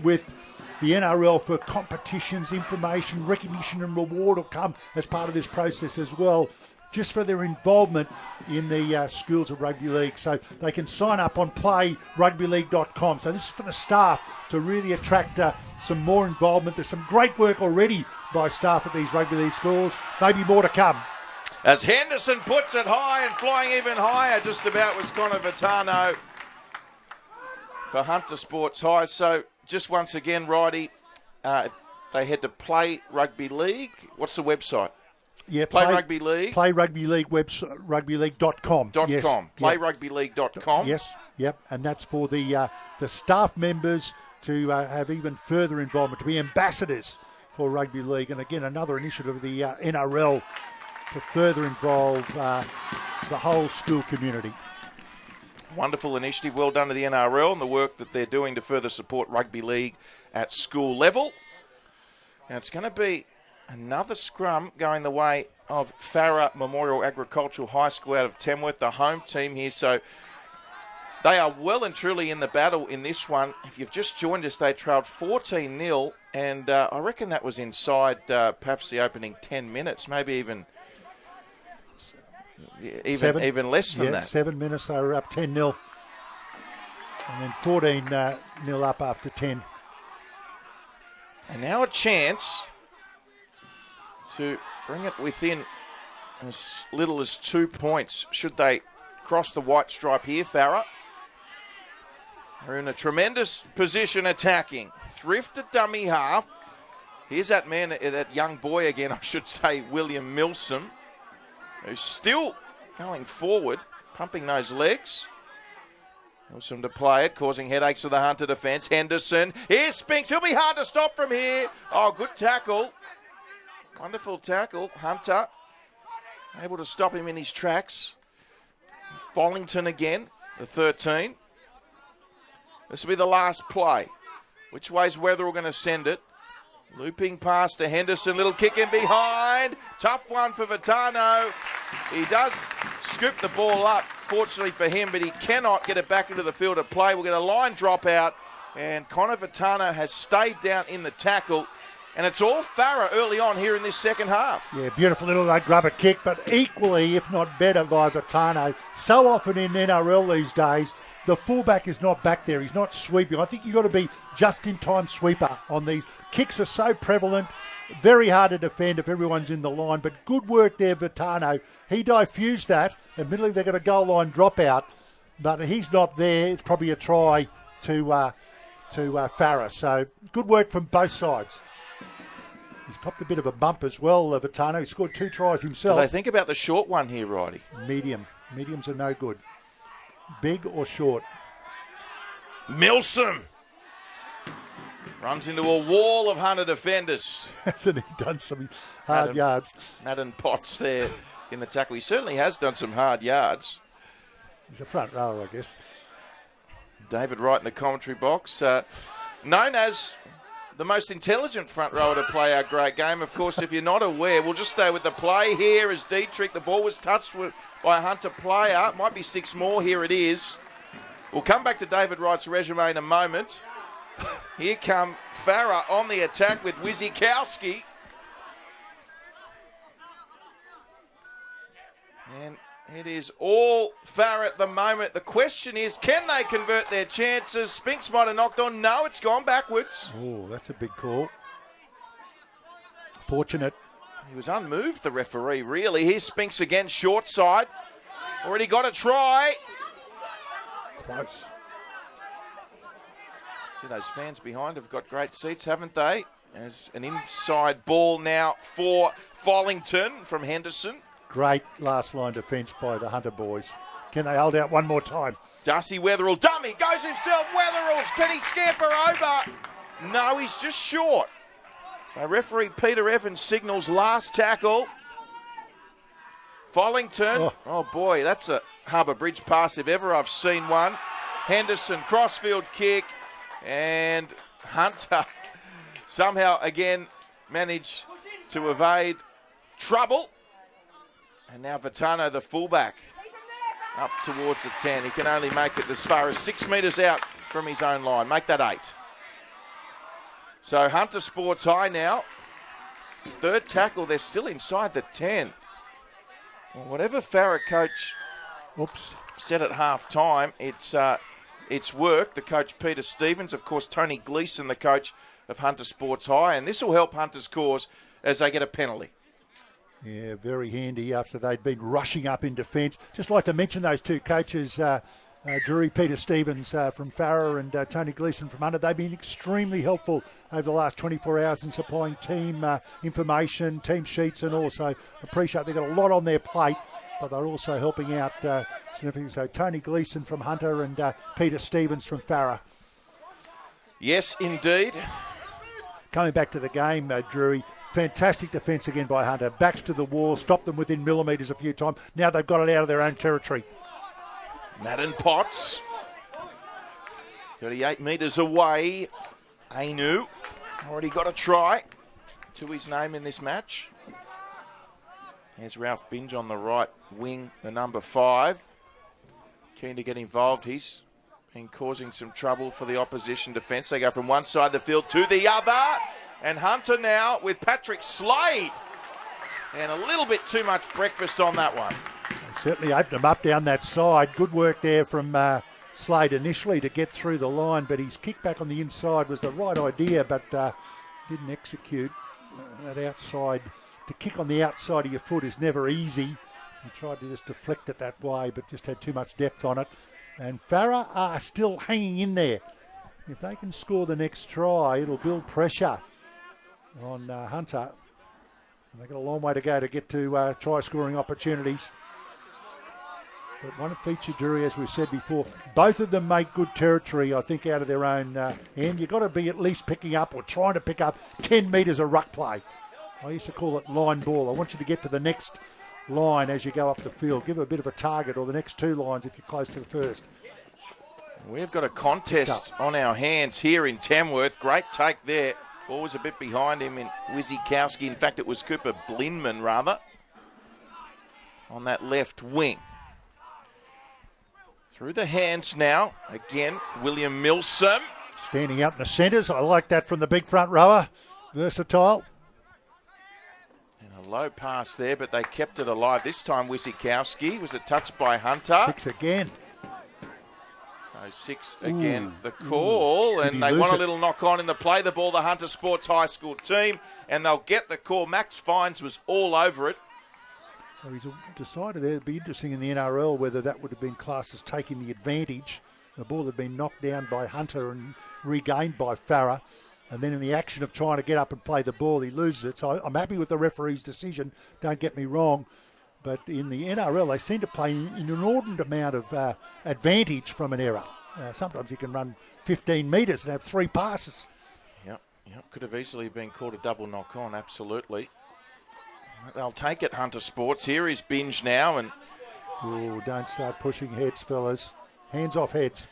with the NRL for competitions, information, recognition and reward will come as part of this process as well, just for their involvement in the schools of rugby league. So they can sign up on playrugbyleague.com. So this is for the staff to really attract some more involvement. There's some great work already by staff at these rugby league schools. Maybe more to come. As Henderson puts it high and flying even higher, just about was Connor Vitano for Hunter Sports High. So just once again, Righty, they head to Play Rugby League. What's the website? Yeah, Play Rugby League. Play Rugby League website, rugbyleague.com. Yes. Playrugbyleague.com. Yes, yep. And that's for the staff members to have even further involvement, to be ambassadors for rugby league. And again, another initiative of the NRL to further involve the whole school community. Wonderful initiative. Well done to the NRL and the work that they're doing to further support rugby league at school level. Now it's going to be another scrum going the way of Farah Memorial Agricultural High School out of Tamworth, the home team here. So they are well and truly in the battle in this one. If you've just joined us, they trailed 14-0, and I reckon that was inside perhaps the opening 10 minutes, maybe even less than that. 7 minutes, they were up 10-0. And then 14-0 up after 10. And now a chance to bring it within as little as 2 points should they cross the white stripe here. Farah are in a tremendous position attacking. Thrift at dummy half. Here's that man, that young boy again, I should say, William Milsom, who's still going forward, pumping those legs. Milsom to play it, causing headaches for the Hunter defence. Henderson, here's Spinks. He'll be hard to stop from here. Oh, good tackle. Wonderful tackle. Hunter able to stop him in his tracks. Follington again, the 13. This will be the last play. Which way's Weatherall going to send it? Looping pass to Henderson. Little kick in behind. Tough one for Vitano. He does scoop the ball up, fortunately for him, but he cannot get it back into the field of play. We'll get a line drop out, and Connor Vitano has stayed down in the tackle. And it's all Farah early on here in this second half. Yeah, beautiful little grubber kick, but equally, if not better, by Vitano. So often in NRL these days, the fullback is not back there. He's not sweeping. I think you've got to be just-in-time sweeper on these. Kicks are so prevalent, very hard to defend if everyone's in the line, but good work there, Vitano. He diffused that. Admittedly, they've got a goal line dropout, but he's not there. It's probably a try to Farah. So good work from both sides. He's copped a bit of a bump as well, Vitano. He scored 2 tries himself. Do they think about the short one here, Righty? Medium. Mediums are no good. Big or short? Milsom runs into a wall of Hunter defenders. Hasn't he done some hard yards? Madden Potts there in the tackle. He certainly has done some hard yards. He's a front rower, I guess. David Wright in the commentary box. Known as the most intelligent front rower to play our great game. Of course, if you're not aware, we'll just stay with the play here as Dietrich. The ball was touched by a Hunter player. Might be 6 more. Here it is. We'll come back to David Wright's resume in a moment. Here come Farah on the attack with Wizikowski. And it is all Farah at the moment. The question is, can they convert their chances? Spinks might have knocked on. No, it's gone backwards. Oh, that's a big call. Fortunate. He was unmoved, the referee, really. Here's Spinks again, short side. Already got a try. Close. See, those fans behind have got great seats, haven't they? As an inside ball now for Follington from Henderson. Great last line defence by the Hunter boys. Can they hold out one more time? Darcy Wetherell, dummy, goes himself. Wetherell, can he scamper over? No, he's just short. So referee Peter Evans signals last tackle. Follington, oh boy, that's a Harbour Bridge pass if ever I've seen one. Henderson, crossfield kick, and Hunter somehow again managed to evade trouble. And now Vitano, the fullback, up towards the 10. He can only make it as far as 6 metres out from his own line. Make that 8. So Hunter Sports High now. Third tackle, they're still inside the 10. Well, whatever Farah coach said at half time, it's worked. The coach Peter Stevens, of course Tony Gleeson, the coach of Hunter Sports High, and this will help Hunter's cause as they get a penalty. Yeah, very handy after they'd been rushing up in defence. Just like to mention those two coaches, Drury, Peter Stevens from Farah and Tony Gleeson from Hunter. They've been extremely helpful over the last 24 hours in supplying team information, team sheets and all. So appreciate they've got a lot on their plate, but they're also helping out significantly. So Tony Gleeson from Hunter and Peter Stevens from Farah. Yes, indeed. Coming back to the game, Drury, fantastic defence again by Hunter. Backs to the wall, stopped them within millimetres a few times. Now they've got it out of their own territory. Madden Potts, 38 metres away. Ainu already got a try to his name in this match. There's Ralph Binge on the right wing, the number 5. Keen to get involved. He's been causing some trouble for the opposition defence. They go from one side of the field to the other. And Hunter now with Patrick Slade. And a little bit too much breakfast on that one. They certainly opened them up down that side. Good work there from Slade initially to get through the line, but his kick back on the inside was the right idea, but didn't execute. That outside, to kick on the outside of your foot is never easy. He tried to just deflect it that way, but just had too much depth on it. And Farah are still hanging in there. If they can score the next try, it'll build pressure on Hunter. And they've got a long way to go to get to try-scoring opportunities. But one feature, Drury, as we've said before, both of them make good territory, I think, out of their own end. You've got to be at least picking up or trying to pick up 10 metres of ruck play. I used to call it line ball. I want you to get to the next line as you go up the field. Give a bit of a target, or the next 2 lines if you're close to the first. We've got a contest on our hands here in Tamworth. Great take there. Ball was a bit behind him in Wizikowski. In fact, it was Cooper Blinman, rather, on that left wing. Through the hands now. Again, William Milsom. Standing out in the centres. I like that from the big front rower. Versatile. And a low pass there, but they kept it alive. This time, Wizikowski. Was it touched by Hunter? 6 again. So 6 again, the call, and they want a little knock on in the play the ball, the Hunter Sports High School team, and they'll get the call. Max Fines was all over it. So he's decided there. It'd be interesting in the NRL whether that would have been classed as taking the advantage. The ball had been knocked down by Hunter and regained by Farah, and then in the action of trying to get up and play the ball, he loses it. So I'm happy with the referee's decision, don't get me wrong. But in the NRL, they seem to play an inordinate amount of advantage from an error. Sometimes you can run 15 metres and have 3 passes. Yep. Could have easily been called a double knock on, absolutely. They'll take it, Hunter Sports. Here is Binge now, and Oh, don't start pushing heads, fellas. Hands off heads.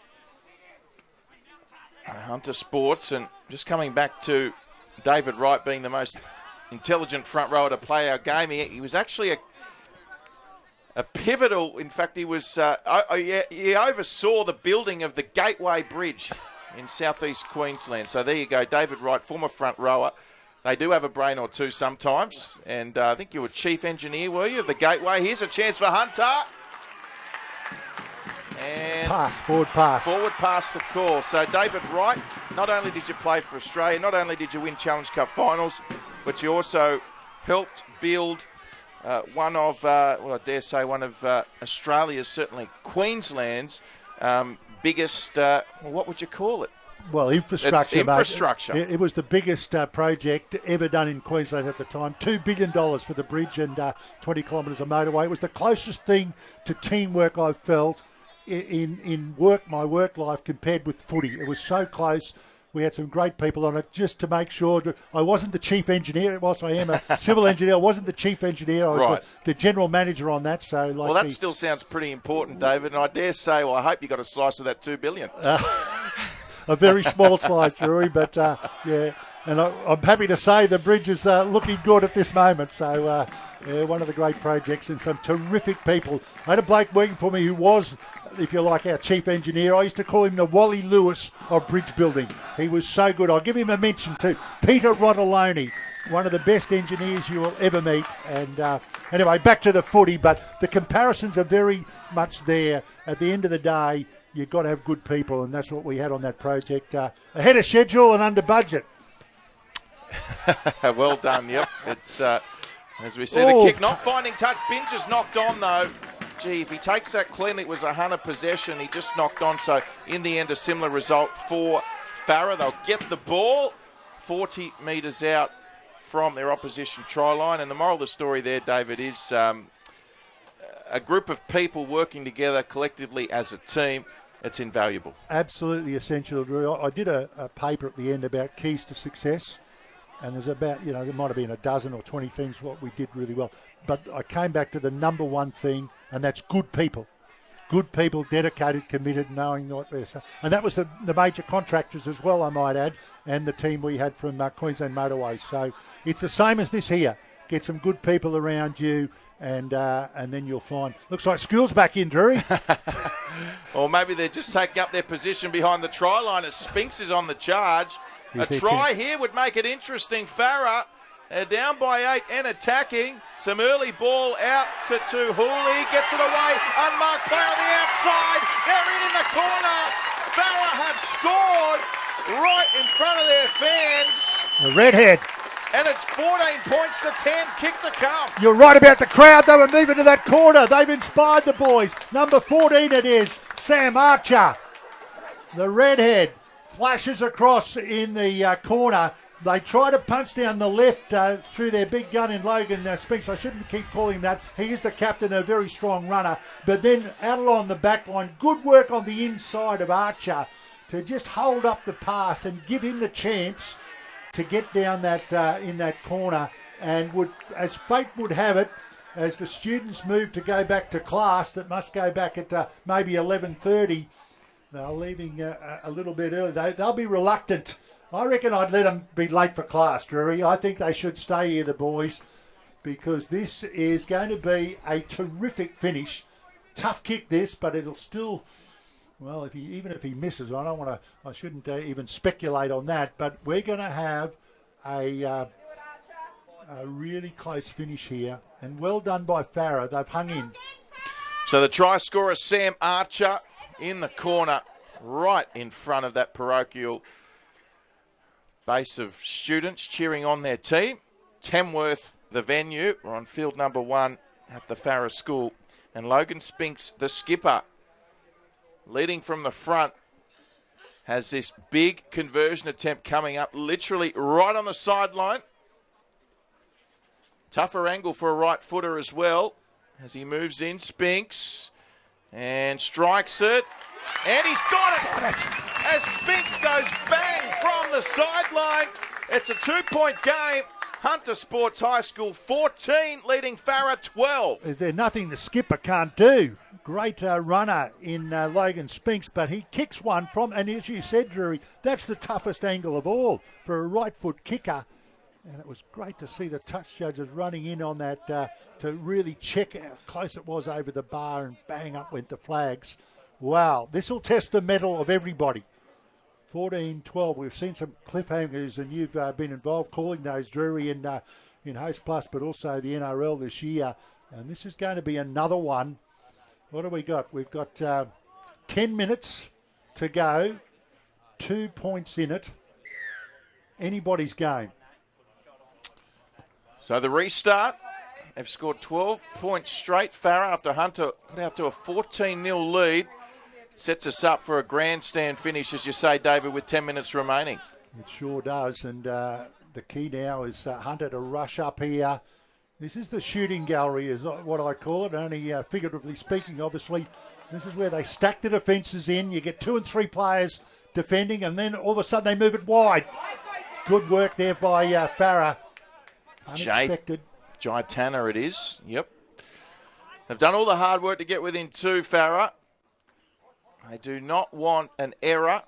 Hunter Sports, and just coming back to David Wright being the most intelligent front rower to play our game. He was actually a pivotal. In fact, he oversaw the building of the Gateway Bridge in southeast Queensland. So there you go, David Wright, former front rower. They do have a brain or two sometimes, and I think you were chief engineer, were you, of the Gateway? Here's a chance for Hunter. And forward pass. Forward pass the call. So David Wright, not only did you play for Australia, not only did you win Challenge Cup finals, but you also helped build one of Australia's, certainly Queensland's biggest, what would you call it? Well, infrastructure. It's infrastructure. Mate. It was the biggest project ever done in Queensland at the time. $2 billion for the bridge and 20 kilometres of motorway. It was the closest thing to teamwork I've felt in my work life compared with footy. It was so close. We had some great people on it just to make sure that I wasn't the chief engineer. Whilst I am a civil engineer, I wasn't the chief engineer. I was the general manager on that. So, that still sounds pretty important, David. And I dare say, I hope you got a slice of that $2 billion. A very small slice, Rui, but yeah. And I'm happy to say the bridge is looking good at this moment. So, one of the great projects and some terrific people. I had a bloke working for me who was, if you like, our chief engineer. I used to call him the Wally Lewis of bridge building. He was so good. I'll give him a mention too. Peter Rodoloni, one of the best engineers you will ever meet. And anyway, back to the footy, but the comparisons are very much there. At the end of the day, you've got to have good people, and that's what we had on that project. Ahead of schedule and under budget. Well done, yep. It's, as we see, the kick not finding touch. Binger's knocked on, though. Gee, if he takes that cleanly, it was a Hunter possession. He just knocked on, so in the end, a similar result for Farah. They'll get the ball 40 metres out from their opposition try line. And the moral of the story there, David, is a group of people working together collectively as a team. It's invaluable. Absolutely essential, Drew. I did a paper at the end about keys to success. And there's about, there might have been a dozen or 20 things what we did really well. But I came back to the number one thing, and that's good people. Good people, dedicated, committed, knowing what they're saying. And that was the major contractors as well, I might add, and the team we had from Queensland Motorways. So it's the same as this here. Get some good people around you, and then you'll find. Looks like School's back in, Drury. Or maybe they're just taking up their position behind the try line as Spinks is on the charge. A try here would make it interesting. Farah down by 8 and attacking. Some early ball out to Hooley. Gets it away. Unmarked player on the outside. They're in the corner. Farah have scored right in front of their fans. The redhead. And it's 14 points to 10. Kick to come. You're right about the crowd. They were moving to that corner. They've inspired the boys. Number 14 it is. Sam Archer. The redhead. Flashes across in the corner. They try to punch down the left through their big gun in Logan Spinks. I shouldn't keep calling him that. He is the captain, a very strong runner. But then out along the back line, good work on the inside of Archer to just hold up the pass and give him the chance to get down that in that corner. And as fate would have it, as the students move to go back to class, that must go back at maybe 11:30. They're leaving a little bit early. They'll be reluctant. I reckon I'd let them be late for class, Drury. I think they should stay here, the boys, because this is going to be a terrific finish. Tough kick this, but it'll still, well, even if he misses, I shouldn't even speculate on that, but we're going to have a really close finish here. And well done by Farah. They've hung in. So the try scorer, Sam Archer, in the corner, right in front of that parochial base of students cheering on their team. Tamworth, the venue. We're on field number 1 at the Farah School. And Logan Spinks, the skipper, leading from the front, has this big conversion attempt coming up, literally right on the sideline. Tougher angle for a right footer as well. As he moves in, Spinks, and strikes it. And he's got it! As Spinks goes bang from the sideline. It's a 2-point game. Hunter Sports High School 14, leading Farah 12. Is there nothing the skipper can't do? Great runner in Logan Spinks, but he kicks one from, and as you said, Drury, that's the toughest angle of all for a right foot kicker. And it was great to see the touch judges running in on that to really check how close it was over the bar, and bang, up went the flags. Wow, this will test the mettle of everybody. 14-12, we've seen some cliffhangers, and you've been involved calling those, Drury, in Host Plus, but also the NRL this year. And this is going to be another one. What do we got? We've got 10 minutes to go, 2 points in it. Anybody's game. So the restart, they've scored 12 points straight. Farah, after Hunter got out to a 14-0 lead, sets us up for a grandstand finish, as you say, David, with 10 minutes remaining. It sure does, and the key now is Hunter to rush up here. This is the shooting gallery, is what I call it, only figuratively speaking, obviously. This is where they stack the defences in. You get 2 and 3 players defending, and then all of a sudden they move it wide. Good work there by Farah. Unexpected. Jai Tanner it is, yep. They've done all the hard work to get within 2, Farah. They do not want an error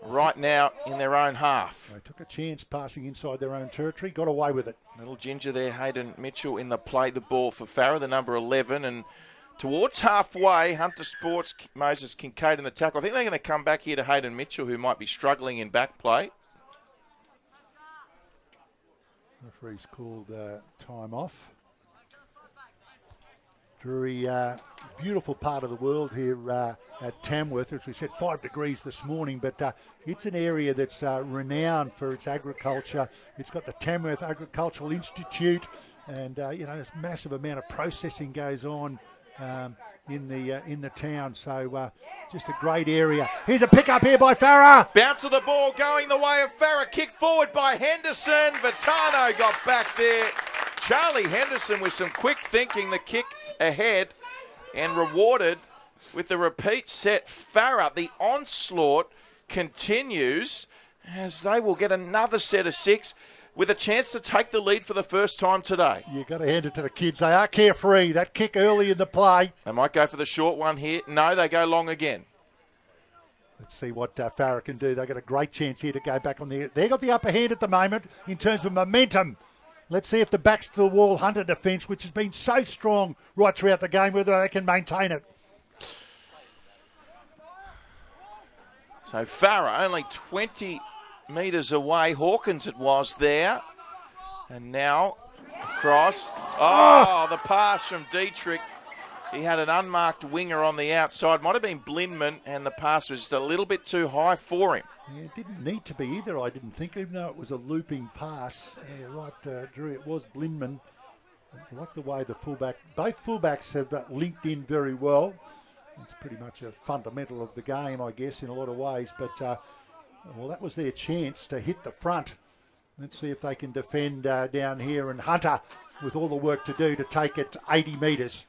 right now in their own half. They took a chance passing inside their own territory, got away with it. Little ginger there, Hayden Mitchell in the play, the ball for Farah, the number 11. And towards halfway, Hunter Sports, Moses Kincaid in the tackle. I think they're going to come back here to Hayden Mitchell, who might be struggling in back play. Referee's called time off. Drury, beautiful part of the world here at Tamworth. As we said, 5 degrees this morning, but it's an area that's renowned for its agriculture. It's got the Tamworth Agricultural Institute, and there's a massive amount of processing goes on in the town. So just a great area. Here's a pick up here by Farah. Bounce of the ball going the way of Farah. Kick forward by Henderson. Vitano got back there. Charlie Henderson with some quick thinking. The kick ahead and rewarded with the repeat set. Farah, the onslaught continues as they will get another set of 6 with a chance to take the lead for the first time today. You've got to hand it to the kids. They are carefree. That kick early in the play. They might go for the short one here. No, they go long again. Let's see what Farah can do. They've got a great chance here to go back on the... They've got the upper hand at the moment in terms of momentum. Let's see if the backs to the wall Hunter defence, which has been so strong right throughout the game, whether they can maintain it. So Farah only 20 metres away. Hawkins it was there. And now across. Oh, the pass from Dietrich. He had an unmarked winger on the outside. Might have been Blindman, and the pass was just a little bit too high for him. Yeah, it didn't need to be either, I didn't think, even though it was a looping pass. Yeah, right, Drew, it was Blindman. I like the way the both fullbacks have linked in very well. It's pretty much a fundamental of the game, I guess, in a lot of ways. But, well, that was their chance to hit the front. Let's see if they can defend down here. And Hunter, with all the work to do, to take it 80 metres.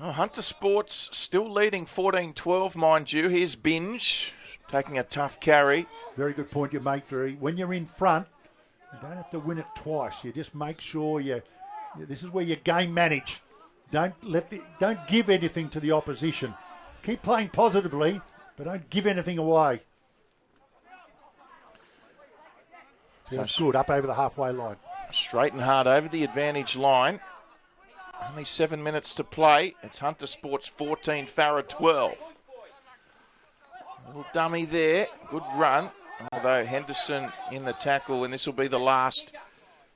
Oh, Hunter Sports still leading 14-12, mind you. Here's Binge taking a tough carry. Very good point you make, Drew. When you're in front, you don't have to win it twice. You just make sure this is where you game manage. Don't give anything to the opposition. Keep playing positively, but don't give anything away. So that's good, up over the halfway line. Straight and hard over the advantage line. Only 7 minutes to play. It's Hunter Sports 14, Farah 12. Little dummy there. Good run. Although Henderson in the tackle, and this will be the last.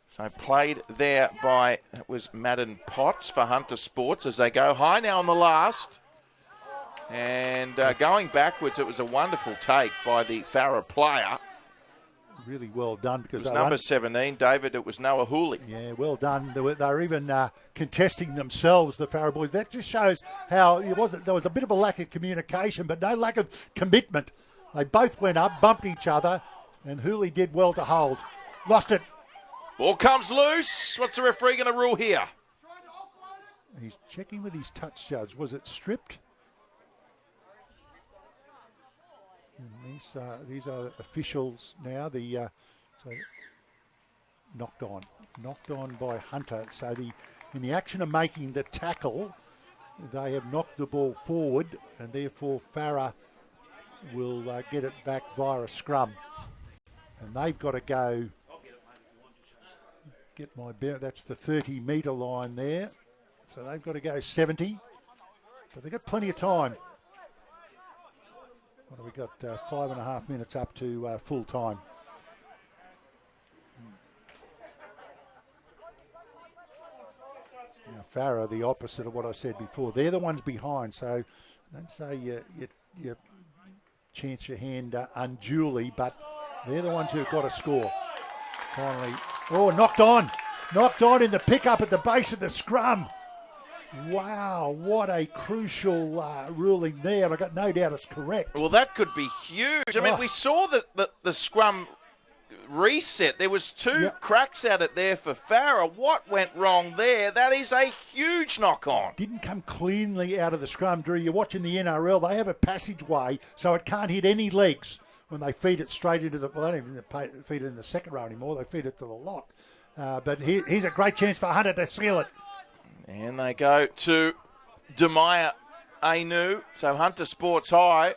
So played there by, that was Madden Potts for Hunter Sports as they go high now on the last. And going backwards, it was a wonderful take by the Farah player. Really well done. Because it was number 17, David. It was Noah Hooley. Yeah, well done. They were even contesting themselves, the Farah boys. That just shows how there was a bit of a lack of communication, but no lack of commitment. They both went up, bumped each other, and Hooley did well to hold. Lost it. Ball comes loose. What's the referee going to rule here? He's checking with his touch judge. Was it stripped? And these are officials now. So So knocked on by Hunter. So in the action of making the tackle, they have knocked the ball forward, and therefore Farah will get it back via a scrum. And they've got to go, get my bear, that's the 30-metre line there. So they've got to go 70, but they've got plenty of time. What have we got? 5.5 minutes up to full time. Now Farah, the opposite of what I said before. They're the ones behind, so don't say you chance your hand unduly, but they're the ones who've got to score. Finally, knocked on in the pickup at the base of the scrum. Wow, what a crucial ruling there. I've got no doubt it's correct. Well, that could be huge. I mean, we saw the scrum reset. There was two cracks at it there for Farah. What went wrong there? That is a huge knock-on. Didn't come cleanly out of the scrum, Drew. You're watching the NRL. They have a passageway, so it can't hit any legs when they feed it straight into the... Well, they don't even feed it in the second row anymore. They feed it to the lock. But here's a great chance for Hunter to seal it. And they go to Demaya Ainu. So Hunter Sports High.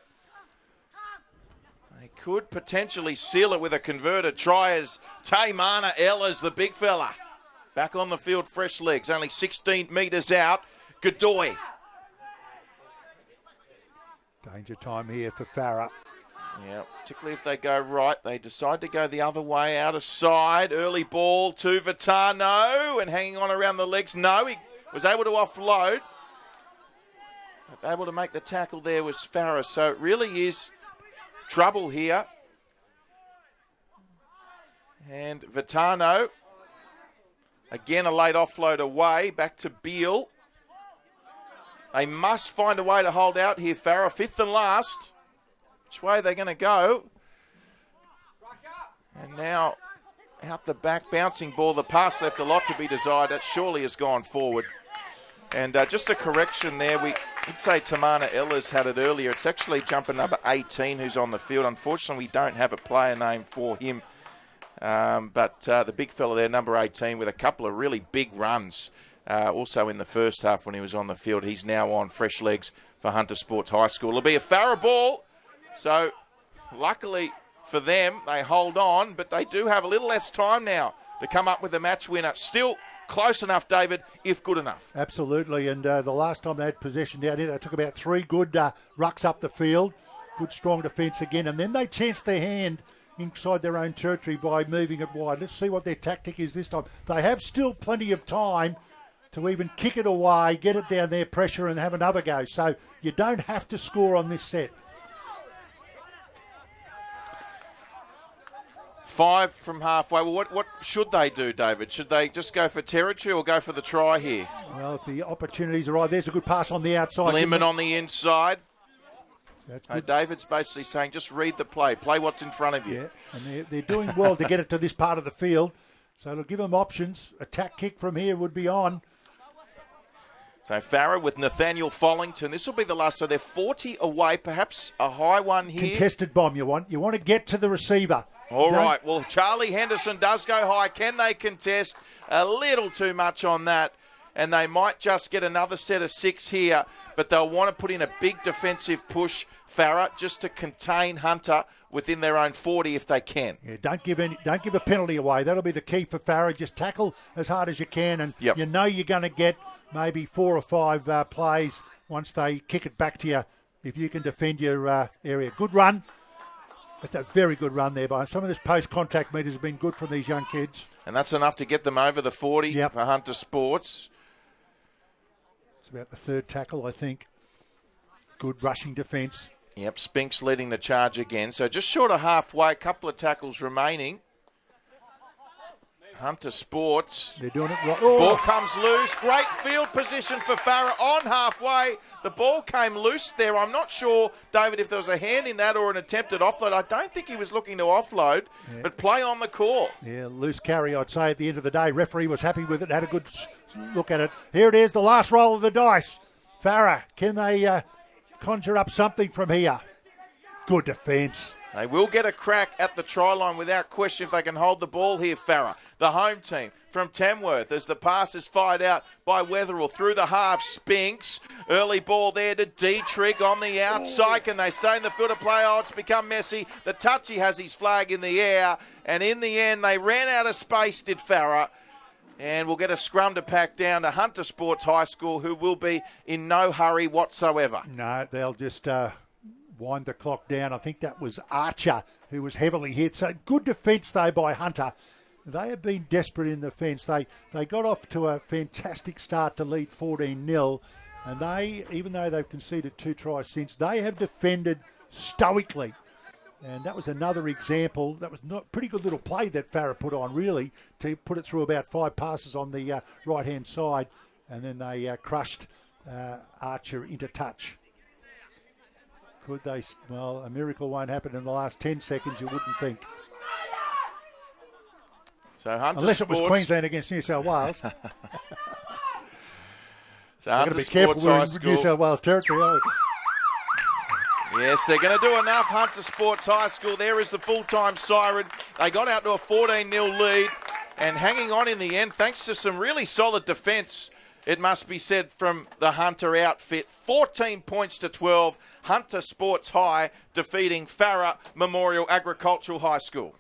They could potentially seal it with a converted try as Taymana Ella's the big fella. Back on the field, fresh legs, only 16 metres out. Godoy. Danger time here for Farah. Yeah, particularly if they go right. They decide to go the other way, out of side. Early ball to Vitano and hanging on around the legs. No, he was able to offload. But able to make the tackle there was Farah. So it really is trouble here. And Vitano. Again, a late offload away. Back to Beale. They must find a way to hold out here, Farah. Fifth and last. Which way they're going to go. And now out the back, bouncing ball. The pass left a lot to be desired. That surely has gone forward. And just a correction there. We would say Taymana Ella's had it earlier. It's actually jumper number 18 who's on the field. Unfortunately, we don't have a player name for him. But the big fella there, number 18, with a couple of really big runs. Also in the first half when he was on the field. He's now on fresh legs for Hunter Sports High School. It'll be a Farah ball. So, luckily for them, they hold on, but they do have a little less time now to come up with a match winner. Still close enough, David, if good enough. Absolutely, and the last time they had possession down here, they took about 3 good rucks up the field. Good, strong defence again, and then they chanced their hand inside their own territory by moving it wide. Let's see what their tactic is this time. They have still plenty of time to even kick it away, get it down there, pressure, and have another go. So you don't have to score on this set. 5 from halfway. Well, what should they do, David? Should they just go for territory or go for the try here? Well, if the opportunities are right, there's a good pass on the outside. Lemon on the inside. That's good. David's basically saying, just read the play. Play what's in front of you. Yeah, and they're doing well to get it to this part of the field. So it'll give them options. Attack kick from here would be on. So Farah with Nathaniel Follington. This will be the last. So they're 40 away, perhaps a high one here. Contested bomb you want. You want to get to the receiver. All right. Well, Charlie Henderson does go high. Can they contest? A little too much on that. And they might just get another set of 6 here. But they'll want to put in a big defensive push, Farah, just to contain Hunter within their own 40 if they can. Yeah, don't give a penalty away. That'll be the key for Farah. Just tackle as hard as you can, and you know you're going to get maybe 4 or 5 plays once they kick it back to you if you can defend your area. Good run. It's a very good run there, but some of this post-contact meters have been good from these young kids. And that's enough to get them over the 40 for Hunter Sports. It's about the 3rd tackle, I think. Good rushing defence. Yep, Spinks leading the charge again. So just short of halfway, a couple of tackles remaining. Hunter Sports. They're doing it right. Ball comes loose. Great field position for Farah on halfway. The ball came loose there. I'm not sure, David, if there was a hand in that or an attempted offload. I don't think he was looking to offload, but play on the call. Yeah, loose carry, I'd say, at the end of the day. Referee was happy with it, had a good look at it. Here it is, the last roll of the dice. Farah, can they conjure up something from here? Good defence. They will get a crack at the try line without question if they can hold the ball here, Farah. The home team from Tamworth as the pass is fired out by Wetherill through the half. Spinks. Early ball there to Dietrich on the outside. Can they stay in the field of play? Oh, it's become messy. The touchy has his flag in the air. And in the end, they ran out of space, did Farah. And we'll get a scrum to pack down to Hunter Sports High School, who will be in no hurry whatsoever. No, they'll just wind the clock down. I think that was Archer who was heavily hit. So good defence, though, by Hunter. They have been desperate in the defence. They got off to a fantastic start to lead 14-0. And they, even though they've conceded 2 tries since, they have defended stoically. And that was another example. That was not pretty good little play that Farah put on, really, to put it through about 5 passes on the right-hand side. And then they crushed Archer into touch. Could they? Well, a miracle won't happen in the last 10 seconds, you wouldn't think. So Hunter Unless Sports, it was Queensland against New South Wales. So We're going to be careful, we're in New South Wales territory, aren't we? Yes, they're going to do enough. Hunter Sports High School. There is the full-time siren. They got out to a 14-0 lead and hanging on in the end thanks to some really solid defence, it must be said, from the Hunter outfit. 14 points to 12. Hunter Sports High defeating Farah Memorial Agricultural High School.